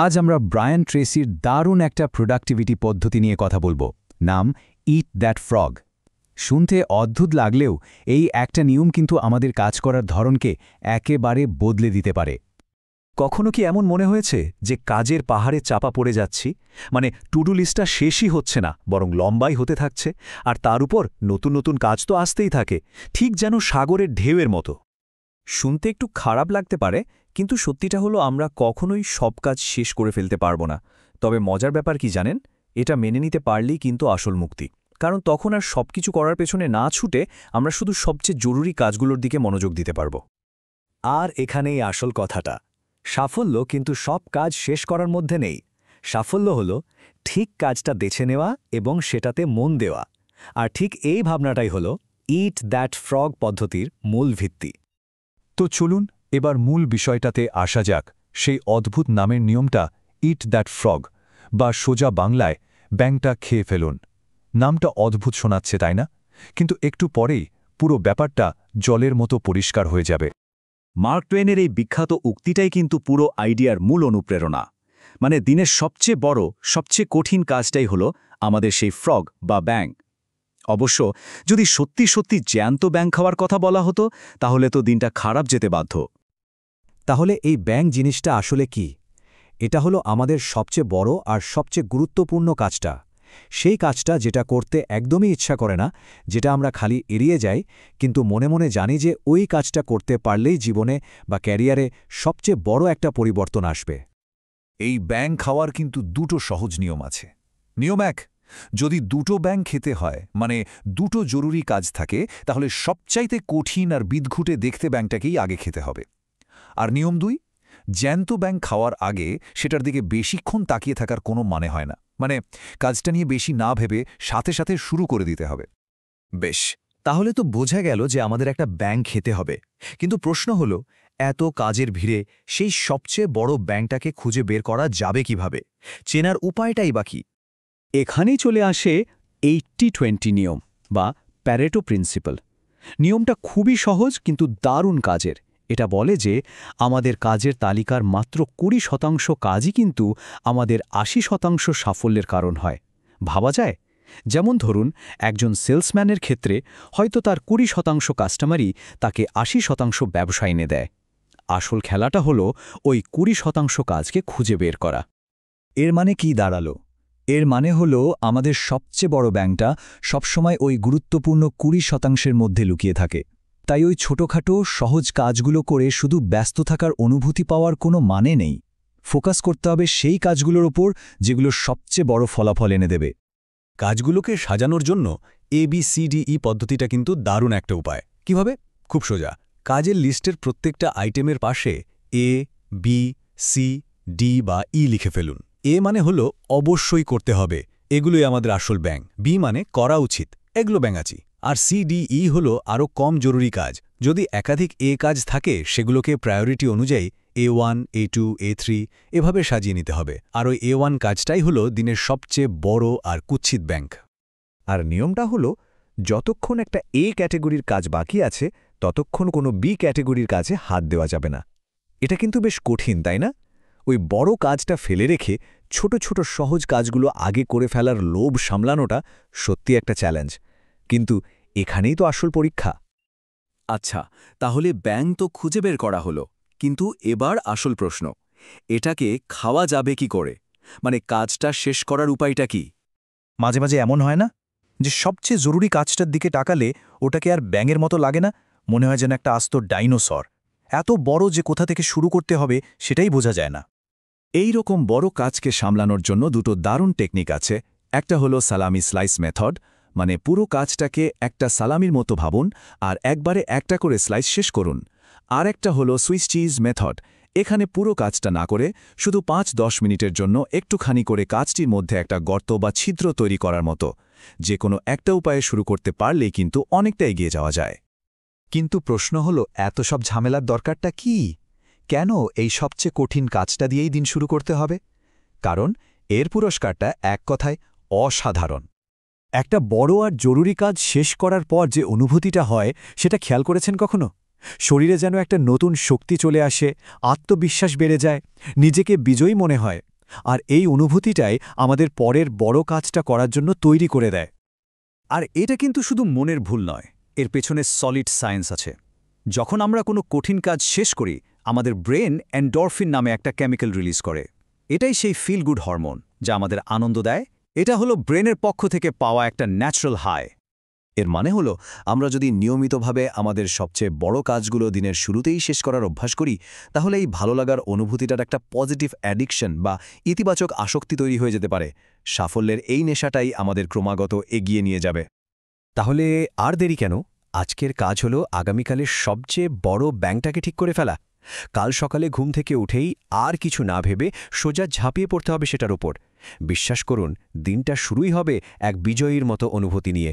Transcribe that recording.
আজ আমরা ব্রায়ান ট্রেসির দারুণ একটা প্রোডাক্টিভিটি পদ্ধতি নিয়ে কথা বলবো। নাম ইট দ্যাট ফ্রগ। শুনতে অদ্ভুত লাগলেও এই একটা নিয়ম কিন্তু আমাদের কাজ করার ধরনকে একেবারে বদলে দিতে পারে। কখনো কি এমন মনে হয়েছে যে কাজের পাহাড়ে চাপা পড়ে যাচ্ছি, মানে টু ডু লিস্টটা শেষই হচ্ছে না, বরং লম্বাই হতে থাকছে, আর তার উপর নতুন নতুন কাজ তো আসতেই থাকে, ঠিক যেন সাগরের ঢেউয়ের মতো। শুনতে একটু খারাপ লাগতে পারে, কিন্তু সত্যিটা হলো আমরা কখনোই সব কাজ শেষ করে ফেলতে পারবো না। তবে মজার ব্যাপার কি জানেন, এটা মেনে নিতে পারলেই কিন্তু আসল মুক্তি। কারণ তখন আর সবকিছু করার পেছনে না ছুটে আমরা শুধু সবচেয়ে জরুরি কাজগুলোর দিকে মনোযোগ দিতে পারব। আর এখানেই আসল কথাটা, সাফল্য কিন্তু সব কাজ শেষ করার মধ্যে নেই। সাফল্য হলো ঠিক কাজটা বেছে নেওয়া এবং সেটাতে মন দেওয়া। আর ঠিক এই ভাবনাটাই হলো ইট দ্যাট ফ্রগ পদ্ধতির মূল ভিত্তি। তো চলুন এবার মূল বিষয়টাতে আসা যাক। সেই অদ্ভুত নামের নিয়মটা ইট দ্যাট ফ্রগ, বা সোজা বাংলায় ব্যাঙটা খেয়ে ফেলুন। নামটা অদ্ভুত শোনাচ্ছে, তাই না? কিন্তু একটু পরেই পুরো ব্যাপারটা জলের মতো পরিষ্কার হয়ে যাবে। মার্ক টুয়েনের এই বিখ্যাত উক্তিটাই কিন্তু পুরো আইডিয়ার মূল অনুপ্রেরণা। মানে দিনের সবচেয়ে বড়, সবচেয়ে কঠিন কাজটাই হলো আমাদের সেই ফ্রগ বা ব্যাঙ। অবশ্য যদি সত্যি সত্যি জ্যান্ত ব্যাঙ খাওয়ার কথা বলা হতো, তাহলে তো দিনটা খারাপ যেতে বাধ্য। তাহলে এই ব্যাঙ জিনিসটা আসলে কি? এটা হলো আমাদের সবচেয়ে বড় আর সবচেয়ে গুরুত্বপূর্ণ কাজটা। সেই কাজটা যেটা করতে একদমই ইচ্ছা করে না, যেটা আমরা খালি এড়িয়ে যাই, কিন্তু মনে মনে জানি যে ওই কাজটা করতে পারলেই জীবনে বা ক্যারিয়ারে সবচেয়ে বড় একটা পরিবর্তন আসবে। এই ব্যাঙ খাওয়ার কিন্তু দুটো সহজ নিয়ম আছে। নিয়ম 1, যদি দুটো ব্যাঙ খেতে হয়, মানে দুটো জরুরি কাজ থাকে, তাহলে সবচাইতে কঠিন আর বিদঘুটে দেখতে ব্যাঙটাকেই আগে খেতে হবে। আর নিয়ম 2, জ্যান্ত ব্যাঙ খাওয়ার আগে সেটার দিকে বেশিক্ষণ তাকিয়ে থাকার কোনো মানে হয় না। মানে কাজটা নিয়ে বেশি না ভেবে সাথে সাথে শুরু করে দিতে হবে। বেশ, তাহলে তো বোঝা গেল যে আমাদের একটা ব্যাঙ খেতে হবে। কিন্তু প্রশ্ন হলো, এত কাজের ভিড়ে সেই সবচেয়ে বড় ব্যাঙটাকে খুঁজে বের করা যাবে কিভাবে? চেনার উপায়টাই বা কি? এখানেই চলে আসে 80-20 নিয়ম বা প্যারেটো প্রিন্সিপাল। নিয়মটা খুবই সহজ কিন্তু দারুণ কাজের। এটা বলে যে আমাদের কাজের তালিকার মাত্র 20% কাজই কিন্তু আমাদের 80% সাফল্যের কারণ হয়। ভাবা যায়? যেমন ধরুন, একজন সেলসম্যানের ক্ষেত্রে হয়তো তার 20% কাস্টমারই তাকে 80% ব্যবসা এনে দেয়। আসল খেলাটা হলো ওই 20% কাজকে খুঁজে বের করা। এর মানে কি দাঁড়ালো? এর মানে হলো আমাদের সবচেয়ে বড় ব্যাঙটা সবসময় ওই গুরুত্বপূর্ণ 20%-এর মধ্যে লুকিয়ে থাকে। তাই ওই ছোটখাটো সহজ কাজগুলো করে শুধু ব্যস্ত থাকার অনুভূতি পাওয়ার কোনো মানে নেই। ফোকাস করতে হবে সেই কাজগুলোর ওপর যেগুলো সবচেয়ে বড় ফলাফল এনে দেবে। কাজগুলোকে সাজানোর জন্য ABCDE পদ্ধতিটা কিন্তু দারুণ একটা উপায়। কিভাবে? খুব সোজা। কাজের লিস্টের প্রত্যেকটা আইটেমের পাশে A, B, C, D বা E লিখে ফেলুন। A মানে হলো অবশ্যই করতে হবে, এগুলোই আমাদের আসল ব্যাঙ। B মানে করা উচিত, এগুলো ব্যাঙাচি। আর CDE হলো আরও কম জরুরি কাজ। যদি একাধিক A কাজ থাকে, সেগুলোকে প্রায়োরিটি অনুযায়ী A1, A2, A3 এভাবে সাজিয়ে নিতে হবে। আর ওই A1 কাজটাই হলো দিনের সবচেয়ে বড় আর কুৎসিত ব্যাঙ। আর নিয়মটা হলো, যতক্ষণ একটা A ক্যাটেগরির কাজ বাকি আছে, ততক্ষণ কোনো B ক্যাটেগরির কাজে হাত দেওয়া যাবে না। এটা কিন্তু বেশ কঠিন, তাই না? ওই বড় কাজটা ফেলে রেখে ছোট ছোট সহজ কাজগুলো আগে করে ফেলার লোভ সামলানোটা সত্যি একটা চ্যালেঞ্জ। কিন্তু এখানেই তো আসল পরীক্ষা। আচ্ছা, তাহলে ব্যাঙ তো খুঁজে বের করা হলো, কিন্তু এবার আসল প্রশ্ন, এটাকে খাওয়া যাবে কি করে? মানে কাজটা শেষ করার উপায়টা কি? মাঝে মাঝে এমন হয় না যে সবচেয়ে জরুরি কাজটার দিকে তাকালে ওটাকে আর ব্যাঙের মতো লাগে না, মনে হয় যেন একটা আস্ত ডাইনোসর, এত বড় যে কোথা থেকে শুরু করতে হবে সেটাই বোঝা যায় না। এই রকম বড় কাজকে সামলানোর জন্য দুটো দারুণ টেকনিক আছে। একটা হলো সালামি স্লাইস মেথড, মানে পুরো কাজটাকে একটা সালামির মতো ভাবুন আর একবারে একটা করে স্লাইস শেষ করুন। আর একটা হলো সুইস চিজ মেথড। এখানে পুরো কাজটা না করে শুধু 5-10 মিনিটের জন্য একটুখানি করে কাজটির মধ্যে একটা গর্ত বা ছিদ্র তৈরি করার মতো। যে কোনো একটা উপায়ে শুরু করতে পারলেই কিন্তু অনেকটা এগিয়ে যাওয়া যায়। কিন্তু প্রশ্ন হলো, এত সব ঝামেলার দরকারটা কি? কেন এই সবচেয়ে কঠিন কাজটা দিয়েই দিন শুরু করতে হবে? কারণ এর পুরস্কারটা এক কথায় অসাধারণ। একটা বড় আর জরুরি কাজ শেষ করার পর যে অনুভূতিটা হয়, সেটা খেয়াল করেছেন কখনো? শরীরে যেন একটা নতুন শক্তি চলে আসে, আত্মবিশ্বাস বেড়ে যায়, নিজেকে বিজয়ী মনে হয়। আর এই অনুভূতিটাই আমাদের পরের বড় কাজটা করার জন্য তৈরি করে দেয়। আর এটা কিন্তু শুধু মনের ভুল নয়, এর পেছনে সলিড সায়েন্স আছে। যখন আমরা কোনো কঠিন কাজ শেষ করি, আমাদের ব্রেন এন্ডরফিন নামে একটা কেমিক্যাল রিলিজ করে। এটাই সেই ফিল গুড হরমোন যা আমাদের আনন্দ দেয়। এটা হলো ব্রেনের পক্ষ থেকে পাওয়া একটা ন্যাচারাল হাই। এর মানে হলো, আমরা যদি নিয়মিতভাবে আমাদের সবচেয়ে বড় কাজগুলো দিনের শুরুতেই শেষ করার অভ্যাস করি, তাহলে এই ভালো লাগার অনুভূতিটার একটা পজিটিভ অ্যাডিকশন বা ইতিবাচক আসক্তি তৈরি হয়ে যেতে পারে। সাফল্যের এই নেশাটাই আমাদের ক্রমাগত এগিয়ে নিয়ে যাবে। তাহলে আর দেরি কেন? আজকের কাজ হলো আগামীকালের সবচেয়ে বড় ব্যাংকটাকে ঠিক করে ফেলা। কাল সকালে ঘুম থেকে উঠেই আর কিছু না ভেবে সোজা ঝাঁপিয়ে পড়তে হবে সেটার উপর। বিশ্বাস করুন, দিনটা শুরুই হবে এক বিজয়ীর মতো অনুভূতি নিয়ে।